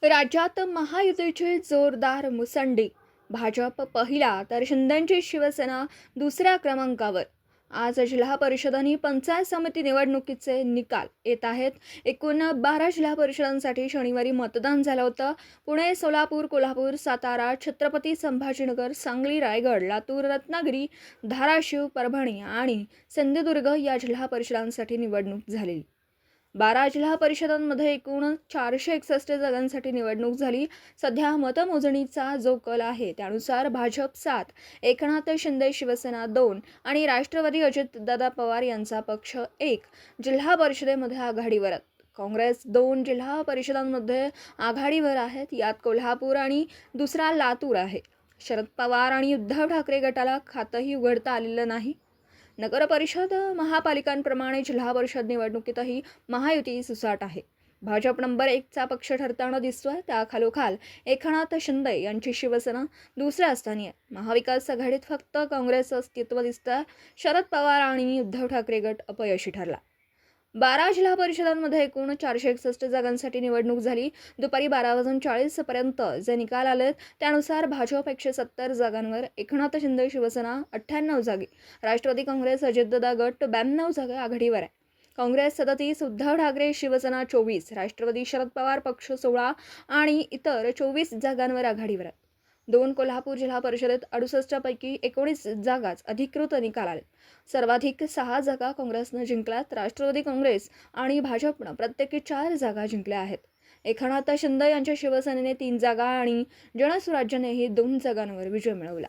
राज्यात महायुतीची जोरदार मुसंडी. भाजप पहिला तर शिंदेची शिवसेना दुसऱ्या क्रमांकावर. आज जिल्हा परिषद आणि पंचायत समिती निवडणुकीचे निकाल येत आहेत. एकूण 12 जिल्हा परिषदांसाठी शनिवारी मतदान झालं होतं. पुणे, सोलापूर, कोल्हापूर, सातारा, छत्रपती संभाजीनगर, सांगली, रायगड, लातूर, रत्नागिरी, धाराशिव, परभणी आणि सिंधुदुर्ग या जिल्हा परिषदांसाठी निवडणूक झाली. 12 जिल्हा परिषदांमध्ये एकूण 461 जागांसाठी निवडणूक झाली. सध्या मतमोजणीचा जो कल आहे त्यानुसार भाजप 7, एकनाथ शिंदे शिवसेना 2 आणि राष्ट्रवादी अजितदादा पवार यांचा पक्ष 1 जिल्हा परिषदेमध्ये आघाडीवर आहेत. काँग्रेस 2 जिल्हा परिषदांमध्ये आघाडीवर आहेत. यात कोल्हापूर आणि दुसरा लातूर आहे. शरद पवार आणि उद्धव ठाकरे गटाला खातंही उघडता आलेलं नाही. नगर परिषद, महापालिकांप्रमाणे जिल्हा परिषद निवडणुकीतही महायुती सुसाट आहे. भाजप नंबर 1चा पक्ष ठरताना दिसतोय. त्याखालोखाल एकनाथ शिंदे यांची शिवसेना दुसऱ्या स्थानी आहे. महाविकास आघाडीत फक्त काँग्रेसचं अस्तित्व दिसतं. शरद पवार आणि उद्धव ठाकरे गट अपयशी ठरला. 12 जिल्हा परिषदांमध्ये एकूण 461 जागांसाठी निवडणूक झाली. दुपारी 12:40 पर्यंत जे निकाल आलेत त्यानुसार भाजप 170 जागांवर, एकनाथ शिंदे शिवसेना 98 जागी, राष्ट्रवादी काँग्रेस अजितदादा गट 92 जागा आघाडीवर आहे. काँग्रेस 37, उद्धव ठाकरे शिवसेना 24, राष्ट्रवादी शरद पवार पक्ष 16 आणि इतर 24 जागांवर आघाडीवर आहेत. 2 कोल्हापूर जिल्हा परिषदेत 68 पैकी 19 जागाच अधिकृत निकाल आले. सर्वाधिक 6 जागा काँग्रेसनं जिंकल्यात. राष्ट्रवादी काँग्रेस आणि भाजपनं प्रत्येकी 4 जागा जिंकल्या आहेत. एकनाथ शिंदे यांच्या शिवसेनेने 3 जागा आणि जनसुराज्यनेही 2 जागांवर विजय मिळवला.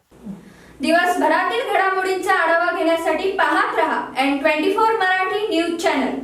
दिवसभरातील घडामोडींचा आढावा घेण्यासाठी पाहत रहा N24 मराठी न्यूज चॅनल.